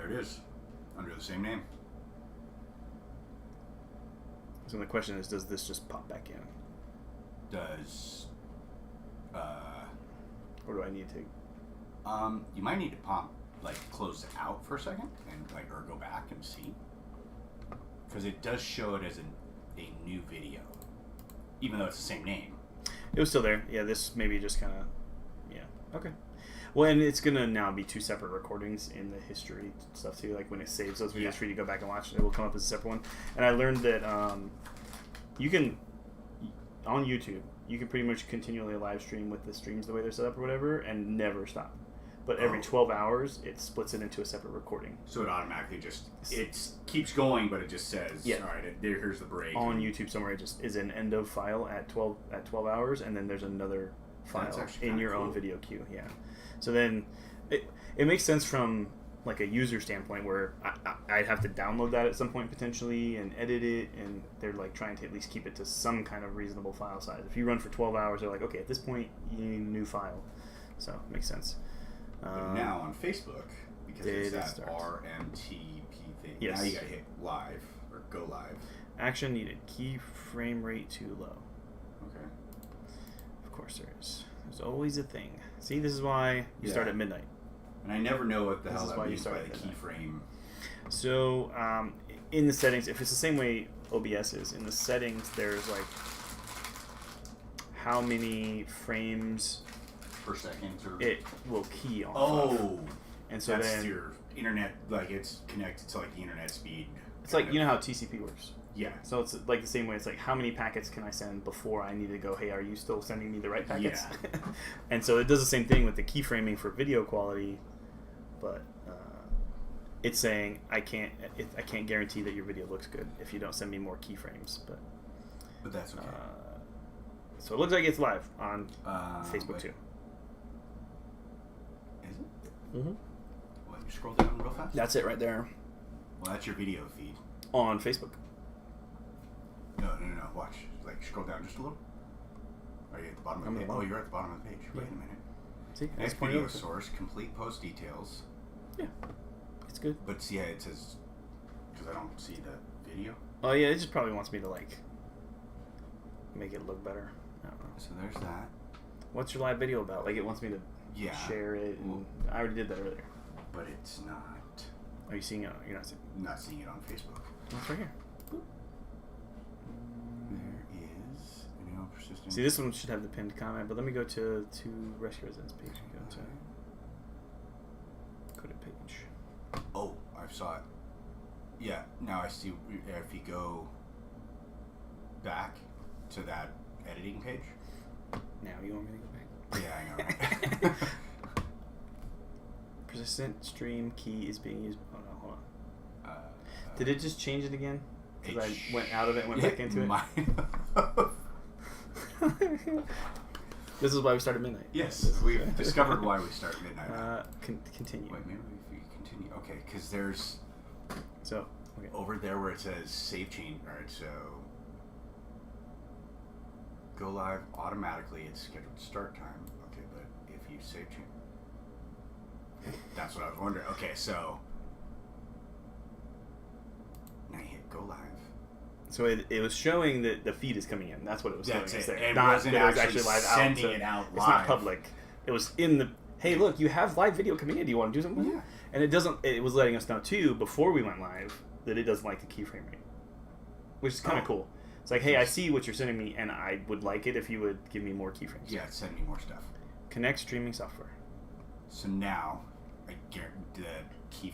There it is. Under the same name. So the question is, does this just pop back in? Does... Or do I need to... you might need to close it out for a second and or go back and see. Because it does show it as a new video. Even though it's the same name. It was still there. Yeah, this maybe just kind of... Yeah. Okay. Well, and it's going to now be 2 separate recordings in the history stuff, too. Like, when it saves those videos for you to go back and watch, it will come up as a separate one. And I learned that you can... On YouTube, you can pretty much continually live stream with the streams the way they're set up or whatever, and never stop. But every 12 hours, it splits it into a separate recording. So it automatically just... It keeps going, but it just says, all right, here's the break. On YouTube somewhere, it just is an end of file at 12 hours, and then there's another file in your own video queue. Yeah. So then it makes sense from like a user standpoint where I'd have to download that at some point potentially and edit it, and they're like trying to at least keep it to some kind of reasonable file size. If you run for 12 hours, they're like, okay, at this point, you need a new file. So it makes sense. But now on Facebook, because it's that RMTP thing, now you gotta hit live or go live. Action needed. Key frame rate too low. Okay. Of course there is. There's always a thing. See, this is why you start at midnight. And I never know what the hell that means by the keyframe. So, in the settings, if it's the same way OBS is, in the settings, there's like how many frames per second it will key on. Oh, and so that's then your internet, like it's connected to like the internet speed. It's like, you know how TCP works? Yeah. So it's like the same way. It's like, how many packets can I send before I need to go, hey, are you still sending me the right packets? Yeah. And so it does the same thing with the keyframing for video quality, but it's saying I can't guarantee that your video looks good if you don't send me more keyframes. But that's okay. So it looks like it's live on Facebook too. Is it? Mm-hmm. What, you scroll down real fast? That's it right there. Well, that's your video feed. On Facebook. No. Watch. Like, scroll down just a little. Are you at the bottom of the page? Oh, you're at the bottom of the page. Wait a minute. See? Next video source, complete post details. Yeah. It's good. But see, it says... Because I don't see the video. Oh, yeah. It just probably wants me to, like, make it look better. I don't know. So there's that. What's your live video about? Like, it wants me to share it. And I already did that earlier. But it's not... Are you seeing it? You're not seeing it? I'm not seeing it on Facebook. It's right here. There is persistent. See, this one should have the pinned comment, but let me go to Rescue Residence page. Go to page. Oh, I saw it. Yeah, now I see. If you go back to that editing page. Now you want me to go back? Yeah, I know. Persistent stream key is being used. Oh no, hold on. Did it just change it again? Because I went out of it and went back into it. This is why we start at midnight. Yes, we've discovered why we start at midnight. Continue. Wait, maybe if we continue. Okay, because there's over there where it says save change. All right, so go live automatically. It's scheduled start time. Okay, but if you save change, that's what I was wondering. Okay, so now you hit go live. So it was showing that the feed is coming in. That's what it was That's showing. it. It wasn't actually live sending it out live. It's not public. It was in the, hey, look, you have live video coming in. Do you want to do something? Yeah. And it was letting us know, too, before we went live, that it doesn't like the keyframe rate, which is kind of cool. It's like, hey, I see what you're sending me, and I would like it if you would give me more keyframes. Yeah, send me more stuff. Connect streaming software. So now, I guarantee the keyframe